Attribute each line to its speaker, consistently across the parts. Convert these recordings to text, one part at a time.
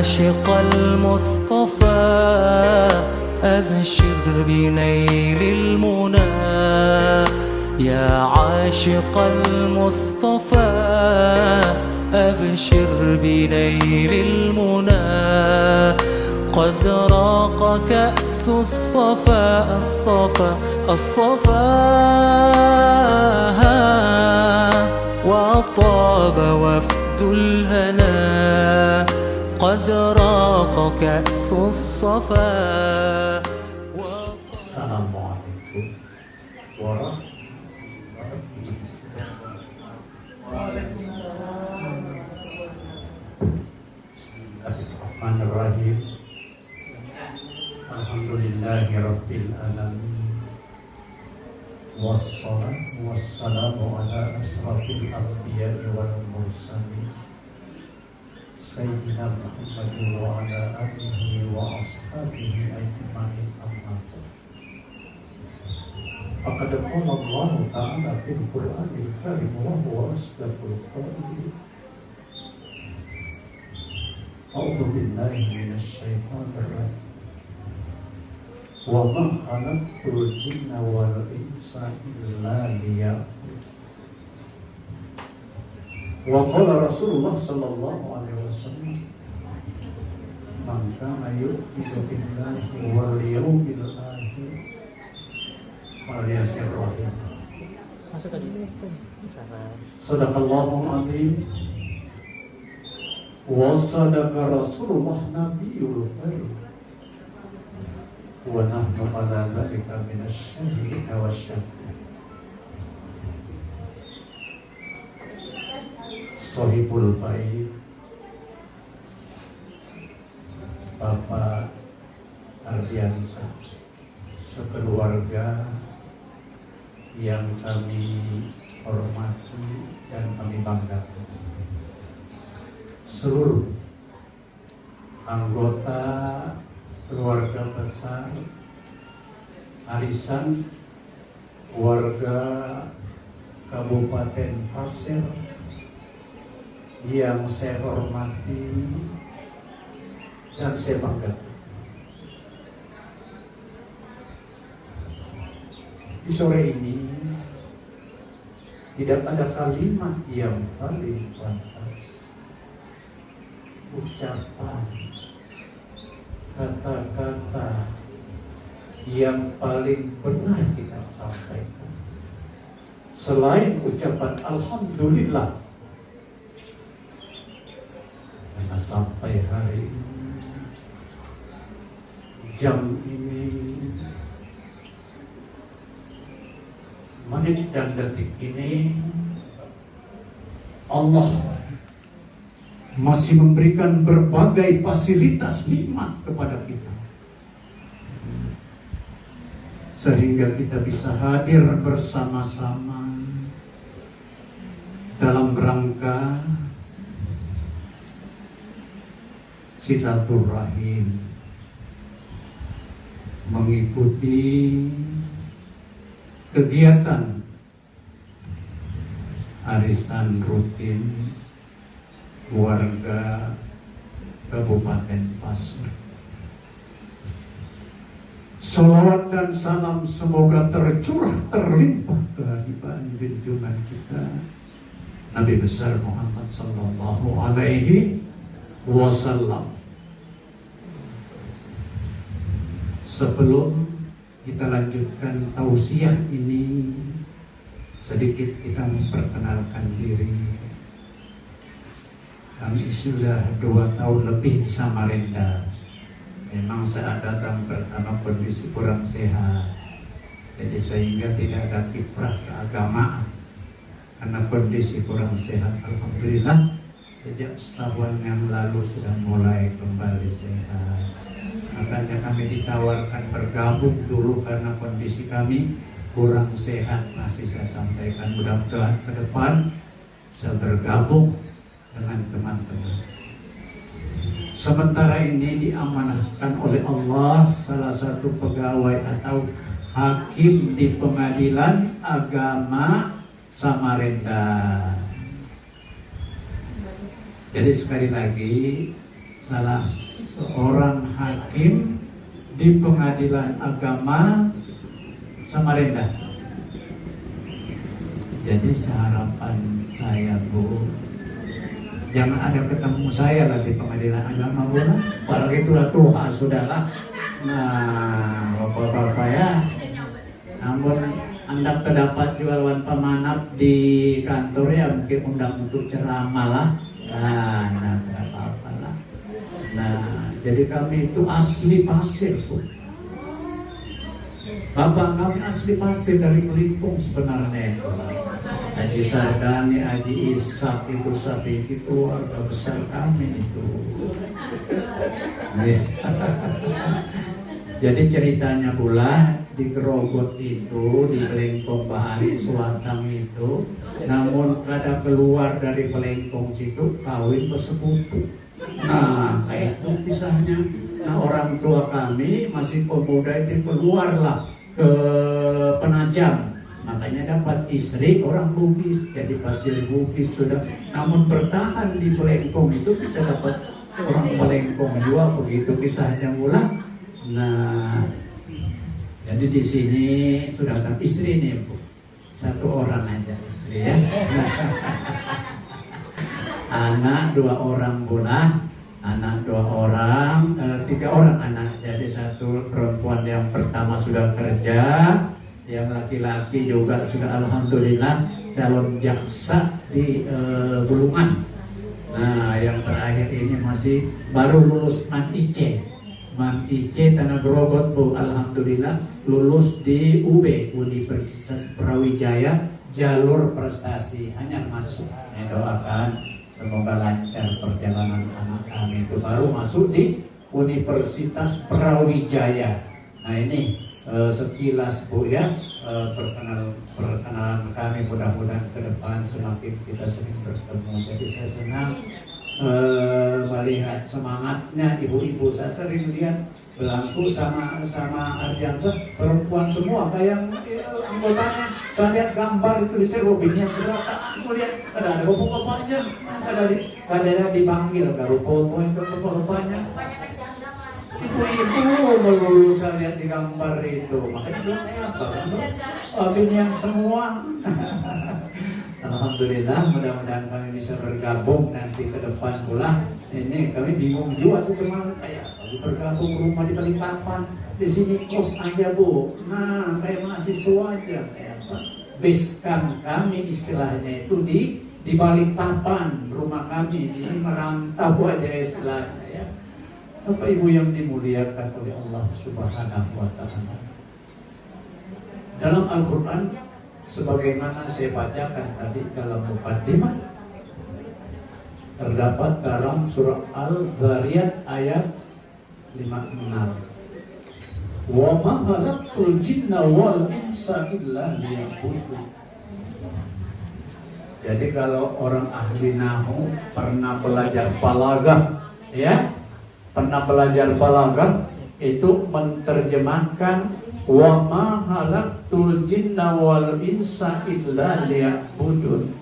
Speaker 1: عاشق المصطفى أبشر بنيل المنى. يا عاشق المصطفى أبشر بنيل المنى. قد راق كأس الصفا الصفا الصفا، وطاب وفد الهنا. قد راق كأس الصفا.
Speaker 2: Assalamualaikum warahmatullahi wabarakatuh. Bismillahirrahmanirrahim. Alhamdulillahi rabbil alamin. Wassalatu wassalamu ala asrafil anbiya'i wal mursalin Sayyidina Muhammadin wa ala alihi wa ashabihi ajma'in, amma ba'd. Faqad qala Allah ta'ala fil Qur'anil Karim wa huwa asdaqul qa'ilin. A'udzu billahi minasy syaithanir rajim. Wa ma khalaqtul jinna wal insa illa liya'budun. Wa qala Rasulullah sallallahu alaihi wasallam, man kana yu'minu billahi wal yawmil akhir falyasir rahim. Sadaqallahul azim wa sadaqa Rasulullah nabiyul karim wa nahnu ala dzalika minasyahidina wasyahidin. Sohibul Bait, Bapak Ardiansa, sekeluarga yang kami hormati dan kami banggakan, seluruh anggota keluarga besar Arisan warga Kabupaten Pasir yang saya hormati dan saya banggakan. Di sore ini tidak ada kalimat yang paling pantas, ucapan, kata-kata yang paling benar kita sampaikan selain ucapan alhamdulillah. Karena sampai hari ini, jam ini, menit dan detik ini, Allah masih memberikan berbagai fasilitas nikmat kepada kita, sehingga kita bisa hadir bersama-sama dalam rangka silaturahim, mengikuti kegiatan arisan rutin warga Kabupaten Pasir. Salawat dan salam semoga tercurah terlimpah kehadiran junjungan kita Nabi besar Muhammad sallallahu alaihi wasallam. Sebelum kita lanjutkan tausiah ini, sedikit kita memperkenalkan diri. Kami sudah 2 tahun lebih di Samarinda. Memang saat datang pertama kondisi kurang sehat, jadi sehingga tidak ada kiprah keagamaan karena kondisi kurang sehat. Alhamdulillah sejak setahun yang lalu sudah mulai kembali sehat. Makanya kami ditawarkan bergabung dulu karena kondisi kami kurang sehat. Masih saya sampaikan mudah-mudahan ke depan bisa bergabung dengan teman-teman. Sementara ini diamanahkan oleh Allah salah satu pegawai atau hakim di Pengadilan Agama Samarinda. Jadi sekali lagi salah seorang hakim di pengadilan agama Samarinda. Jadi harapan saya, Bu, jangan ada ketemu saya lah di pengadilan agama, Bu. Apalagi tua-tua sudahlah. Nah, bapak-bapak ya. Namun Anda terdapat jualan pemanap di kantor ya, mungkin undang untuk ceramah lah. Nah, tidak apa-apa lah. Nah, jadi kami itu asli pasir, Bu. Bapak kami asli pasir dari Belitung sebenarnya. Haji Sardani, Haji Ishak itu sapi itu keluarga besar kami itu. Jadi ceritanya pula di Gerogot itu, di Pelengkong Bahari Suatang itu, namun kada keluar dari Pelengkong situ kawin bersepupu. Nah, kayak itu pisahnya. Nah, orang tua kami masih pemuda itu keluarlah ke Penajam. Makanya dapat istri orang Bugis, jadi Pasir Bugis sudah. Namun bertahan di Pelengkong itu bisa dapat orang Pelengkong juga, begitu kisahnya mula. Nah, jadi di sini sudah ada istri nih, Bu. Satu orang aja istri ya. Anak 2 orang pula, anak 2 orang, 3 orang anak. Jadi satu perempuan yang pertama sudah kerja, yang laki-laki juga sudah alhamdulillah calon jaksa di Bulungan. Nah, yang terakhir ini masih baru lulus Man IC Tanah Gerogot, Bu, alhamdulillah lulus di UB, Universitas Brawijaya, jalur prestasi, hanya masuk. Saya doakan semoga lancar perjalanan anak kami itu baru masuk di Universitas Brawijaya. Nah, ini sekilas, Bu ya, perkenalan kami, mudah-mudahan ke depan semakin kita sering bertemu. Jadi saya senang melihat semangatnya ibu-ibu. Saya sering lihat Belangku sama Ardiansa perempuan semua kayak anggotanya. Saya lihat gambar itu di Robinnya cerita, aku lihat ada bapak-bapaknya, ada dipanggil kalau foto itu bapak-bapaknya. Ibu-ibu melulu saya lihat di gambar itu. Makanya bilang apa? Binian semua. Alhamdulillah, mudah-mudahan kami bisa bergabung nanti ke depan pula. Ini kami bingung juga sih semangat kayak bergabung rumah di Balikpapan. Di sini kos aja, Bu. Nah, kayak mahasiswa aja kayak apa? Base camp kami istilahnya itu di Balikpapan, rumah kami ini merantau aja istilahnya ya. Bapak Ibu yang dimuliakan oleh Allah Subhanahu wa Ta'ala. Dalam Al-Qur'an sebagaimana saya bacakan tadi dalam mukadimah, terdapat dalam surah Al-Zariyat ayat 56. Wa ma khalaqtul jinna wal insa illa liya'budun. Jadi kalau orang ahli nahwu pernah belajar balaghah ya, pernah belajar balaghah itu menerjemahkan wa ma khalaqtul jinna wal insa illa liya'budun.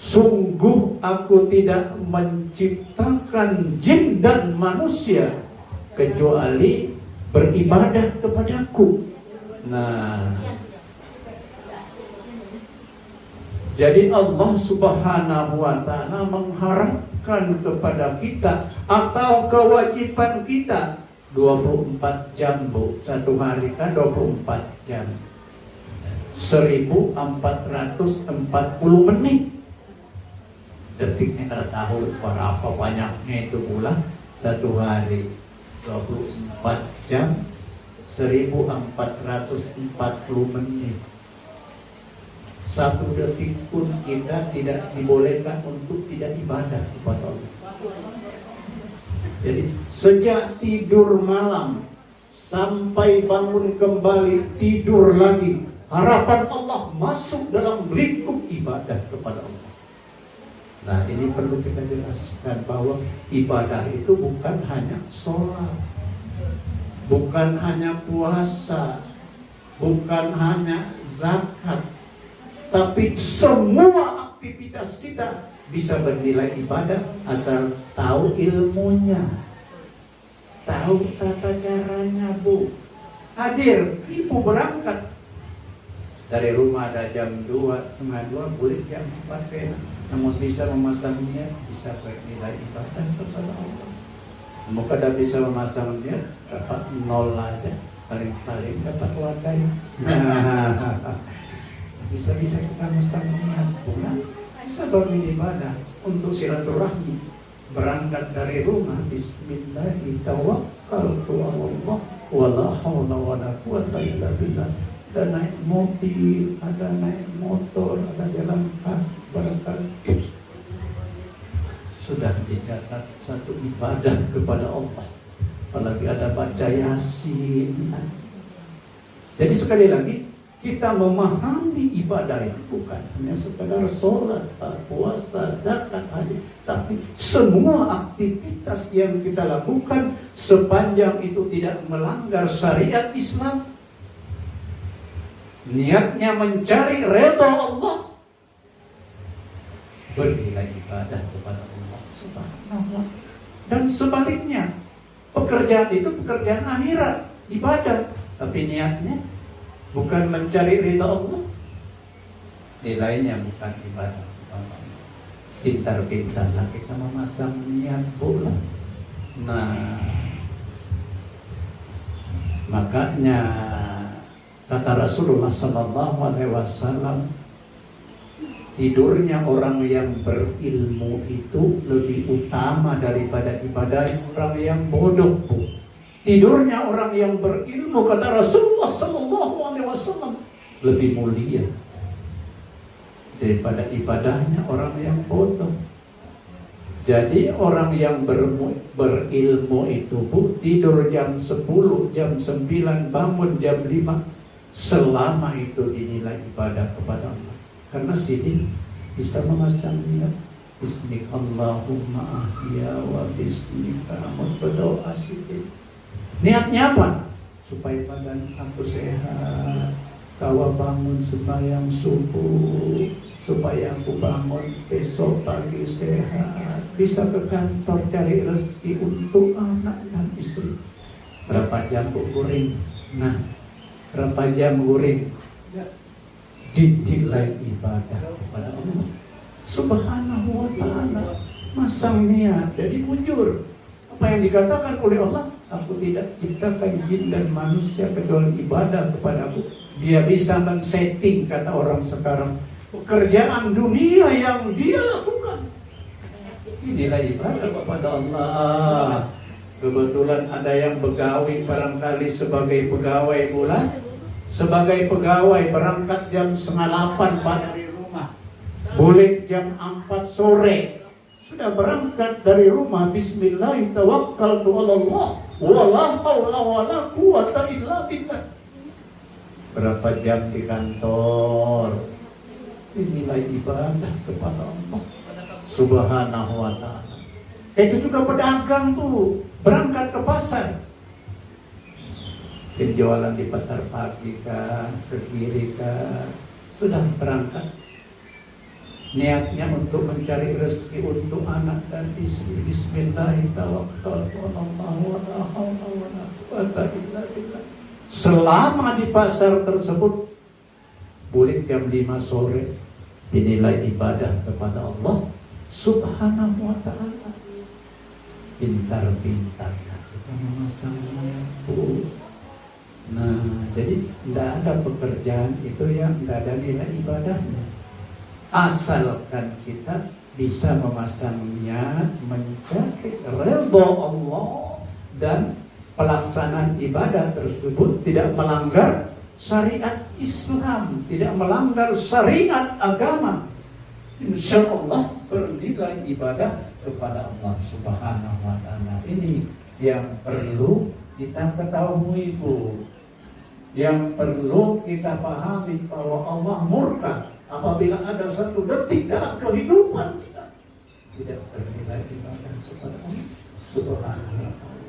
Speaker 2: Sungguh aku tidak menciptakan jin dan manusia kecuali beribadah kepadaku. Nah, jadi Allah Subhanahu wa Ta'ala mengharapkan kepada kita atau kewajiban kita 24 jam, Bu. Satu hari kan 24 jam, 1440 menit. Detiknya kada tahu berapa banyaknya itu pula. Satu hari 24 jam 1440 menit. Satu detik pun kita tidak dibolehkan untuk tidak ibadah kepada Allah. Jadi sejak tidur malam sampai bangun kembali tidur lagi, harapan Allah masuk dalam lingkup ibadah kepada Allah. Nah, ini perlu kita jelaskan bahwa ibadah itu bukan hanya sholat, bukan hanya puasa, bukan hanya zakat, tapi semua aktivitas kita bisa bernilai ibadah asal tahu ilmunya. tahu tata caranya, Bu. Hadir, ibu berangkat dari rumah ada jam 2, setengah 2, boleh jam 4 enak. Namun bisa memasang niat, bisa bernilai ibadah kepada Allah. Namun kada bisa memasang niat, dapat 0 aja, paling-paling dapat wadai. Bisa-bisa kita memasang niat, bukan? Bisa beribadah untuk silaturahmi. Berangkat dari rumah, bismillahirrahmanirrahim, tawakkaltu 'alallah wala haula wala quwata illa billah. Ada naik mobil, ada naik motor, ada jalan kaki, barangkali sudah dicatat satu ibadah kepada Allah. Apalagi ada baca Yasin. Jadi sekali lagi, kita memahami ibadah itu bukan hanya sekadar sholat, puasa, zakat aja, tapi semua aktivitas yang kita lakukan sepanjang itu tidak melanggar syariat Islam, niatnya mencari redha Allah, bernilai ibadah kepada Allah Subhanahu. Dan sebaliknya, pekerjaan itu pekerjaan akhirat, ibadah, tapi niatnya bukan mencari ridha Allah, nilainya bukan ibadah. Pintar-pintarlah kita memasang niat pula. Nah, makanya kata Rasulullah SAW, tidurnya orang yang berilmu itu lebih utama daripada ibadah orang yang bodoh. Tidurnya orang yang berilmu, kata Rasulullah SAW, lebih mulia daripada ibadahnya orang yang bodoh. Jadi orang yang berilmu itu, Bu, tidur jam 10, jam 9, bangun jam 5, selama itu dinilai ibadah kepada Allah. Karena sini bisa memasang niat, Bismillahirrahmanirrahim, ahya wa bismika amut, berdoa sini. Niatnya apa? Supaya badan aku sehat, kawa bangun sembahyang subuh, supaya aku bangun besok pagi sehat, bisa ke kantor cari rezeki untuk anak dan istri. Berapa jam guring? Nah, berapa jam guring? Dinilai ibadah kepada Allah Subhanahu wa ta'ala. Masang niat, jadi mujur. Apa yang dikatakan oleh Allah, aku tidak ciptakan jin dan manusia kecuali ibadah kepadaku. Dia bisa men-setting, kata orang sekarang, pekerjaan dunia yang dia lakukan. Inilah ibadah kepada Allah. Kebetulan ada yang begawi barangkali sebagai pegawai bulan, sebagai pegawai berangkat jam 7:30 dari rumah, boleh jam 4 sore sudah berangkat dari rumah. Bismillahirrahmanirrahim, tawakkaltu 'alallah wala haula wala quwata illa billah. Berapa jam di kantor? Inilah ibadah kepada Allah Subhanahu wa ta'ala. Itu juga pedagang tuh, berangkat ke pasar, jualan di pasar pagi kah, ke kiri kah, sudah berangkat. Niatnya untuk mencari rezeki untuk anak dan istri. Bismillahirrahmanirrahim. Selama di pasar tersebut, boleh jam 5 sore, dinilai ibadah kepada Allah Subhanahu wa ta'ala. Pintar-pintarnya kita memasang niat. Nah, jadi tidak ada pekerjaan itu yang tidak ada nilai ibadahnya. Asalkan kita bisa memasang niat mencari redha Allah dan pelaksanaan ibadah tersebut tidak melanggar syariat Islam, tidak melanggar syariat agama, insya Allah bernilai ibadah kepada Allah Subhanahu wa ta'ala. Ini yang perlu kita ketahui, Bu. Yang perlu kita pahami bahwa Allah murka apabila ada satu detik dalam kehidupan kita tidak bernilai ibadah kepada Allah Subhanahu wa ta'ala.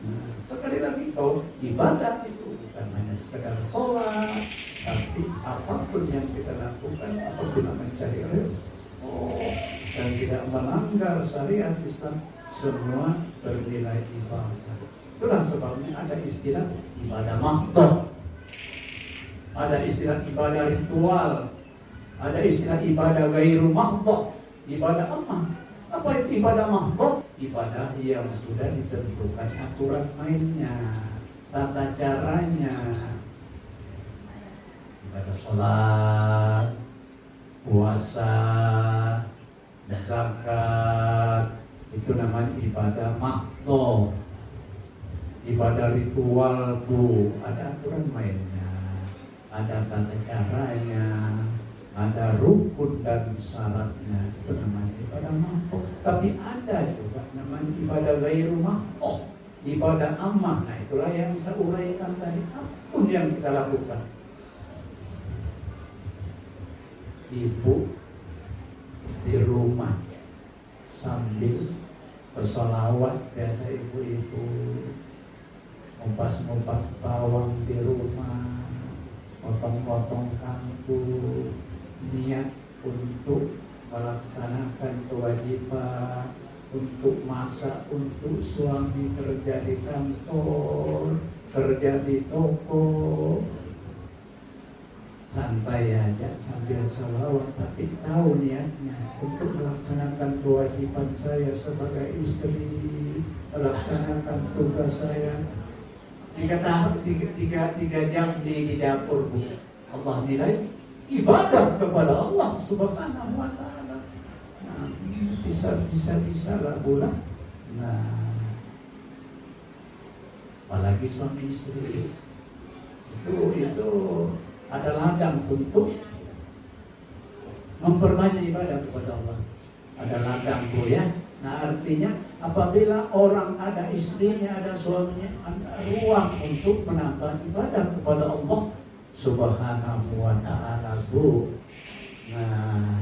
Speaker 2: Nah, sekali lagi, ibadah itu bukan hanya sekedar sholat, tapi apapun yang kita lakukan apabila mencari ridha dan tidak melanggar syariat Islam, semua bernilai ibadah. itulah sebabnya ada istilah ibadah mahdhah, ada istilah ibadah ritual, ada istilah ibadah ghairu mahdhah, ibadah apa? Apa itu ibadah mahdhah? Ibadah yang sudah ditentukan aturan mainnya, tata caranya. Ibadah sholat, puasa, zakat, itu namanya ibadah mahdhah. Ibadah ritual bu, ada aturan mainnya, ada tata caranya, ada rukun dan syaratnya, itu namanya ibadah mahdhah. Tapi ada juga namanya ibadah ghairu mahdhah, ibadah ammah. Nah itulah yang saya uraikan tadi. Apapun yang kita lakukan, ibu di rumah sambil bersolawat, biasa ibu-ibu ngupas-ngupas bawang di rumah, potong-potong kangkung, niat untuk melaksanakan kewajiban, untuk masak untuk suami kerja di kantor, kerja di toko, santai aja sambil salawat, tapi tahu niatnya untuk melaksanakan kewajiban saya sebagai istri, melaksanakan tugas saya. 3 jam di dapur, bu, Allah nilai ibadah kepada Allah Subhanahu wa ta'ala. Nah, bisa lah bulan. Nah, apalagi suami istri itu ada ladang untuk memperbanyak ibadah kepada Allah. Ada ladang bu ya. Nah artinya apabila orang ada istrinya, ada suaminya, ada ruang untuk menambah ibadah kepada Allah Subhanahu wa ta'ala, bu. Nah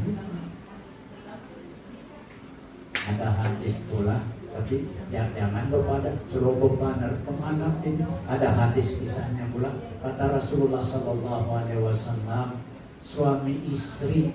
Speaker 2: ada hadis pula, tapi jangan kepada ceroboh banar kemana ini. Ada hadis kisahnya pula, kata Rasulullah SAW, suami istri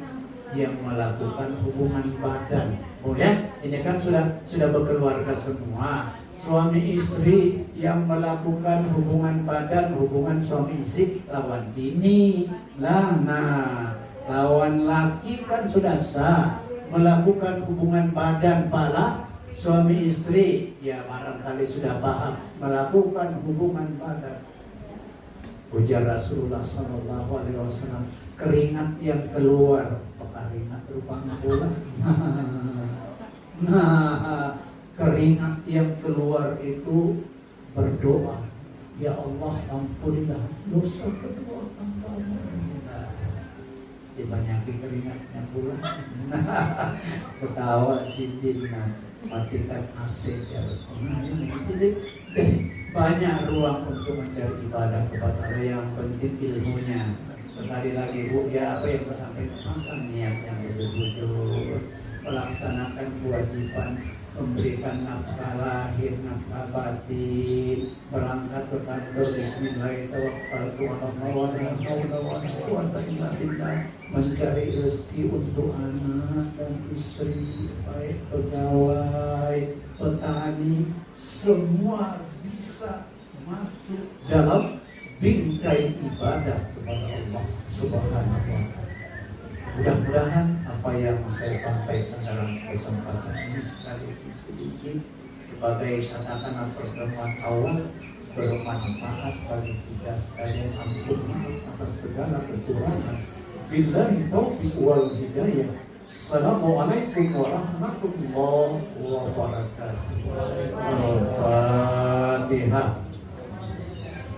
Speaker 2: yang melakukan hubungan badan. Oh ya, ini kan sudah berkeluarga semua. Suami istri yang melakukan hubungan badan, hubungan suami istri lawan bini. Nah, lawan laki kan sudah sah. Melakukan hubungan badan pala suami istri, ya barangkali sudah paham melakukan hubungan badan. Ujar Rasulullah SAW, keringat yang keluar, keringat rupanya pula. Nah, keringat yang keluar itu berdoa, ya Allah ampunilah dosa kedua hambamu. Nah, dibanyaki keringatnya pula. Nah, ketawa si Dina, matikan AC ya. Jadi banyak ruang untuk mencari ibadah kepada Allah. Yang penting ilmunya. Sekali lagi bu, ya apa yang saya sampaikan, pasang niat yang betul-betul, melaksanakan kewajiban, memberikan nafkah lahir, nafkah batin, berangkat ke kantor, bismillahirrahmanirrahim, mencari rezeki untuk anak dan istri, baik pegawai, petani, semua bisa masuk dalam bingkai ibadah kepada Allah Subhanahu wa ta'ala. Mudah-mudahan apa yang saya sampaikan dalam kesempatan ini sekaligus sedikit sebagai katakanlah pertemuan awal bermanfaat bagi kita sekalian. Ampun maaf atas segala kekurangan. Billahi taufiq wal hidayah. Assalamualaikum warahmatullahi wabarakatuh. Al-Fatihah.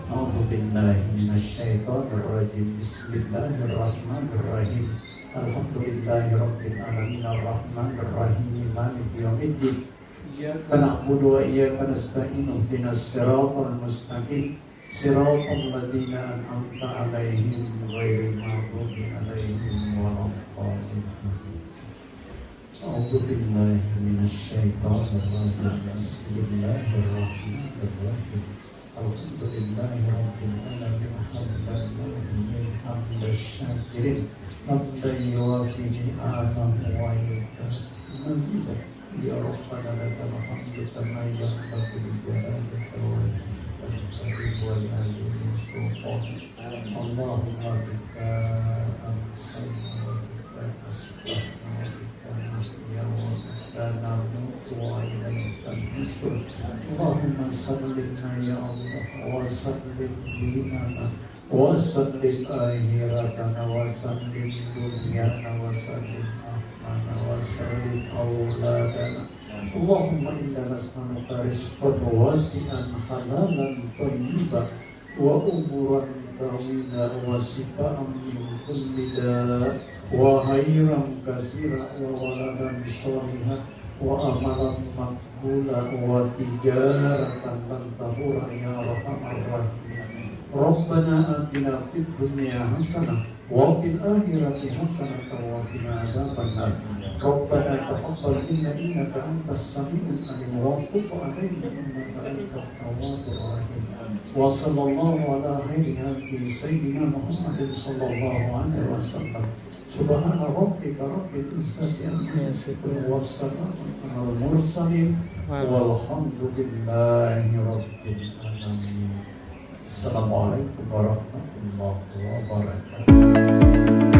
Speaker 2: A'udzu billahi minasyaitonir rajim. Bismillahirrahmanirrahim. Alhamdulillahirabbil alamin arrahmanir rahim maliki yaumiddin. Iyyaka na'budu wa iyyaka nasta'in. Ihdinas siratal mustaqim. Siratal ladzina an'amta 'alaihim ghairil maghdubi 'alaihim waladdallin. A'udzu billahi minasyaitonir rajim. Bismillahirrahmanirrahim. Alhamdulillahirabbil alamin hamdan syakirin hamdan yuwafiqu ni'amahu wa yukafi mazidah. Ya Rabbana lakal hamdu kama yanbaghi li jalali wajhika الكريم والآل المصطفى اللهم بك أمسينا وبك أصبحنا وبك نحيا وبك نموت وإليك النشور اللهم سلمنا يا الله وسلم ديننا وسلم آخرتنا وسلم دنيانا وسلم أهلنا وسلم أولادنا اللهم إنا نسألك رزقا واسعا حلالا طيبا وأمورا طويلا وشفاء من كل داء وخيرا كثيرا وولدا صالحا وأملا مقبولا وتجارة لن تبور يا أرحم الراحمين ربنا آتنا في الدنيا حسنة وفي الآخرة حسنة وقنا عذاب النار ربنا تقبل منا إنك أنت السميع العليم وتب علينا إنك أنت التواب الرحيم وصلى الله على خير هدي سيدنا محمد صلى الله عليه وسلم سبحان ربك رب العزة عما يصفون والسلام على المرسلين والحمد لله رب العالمين. Assalamualaikum warahmatullahi wabarakatuh.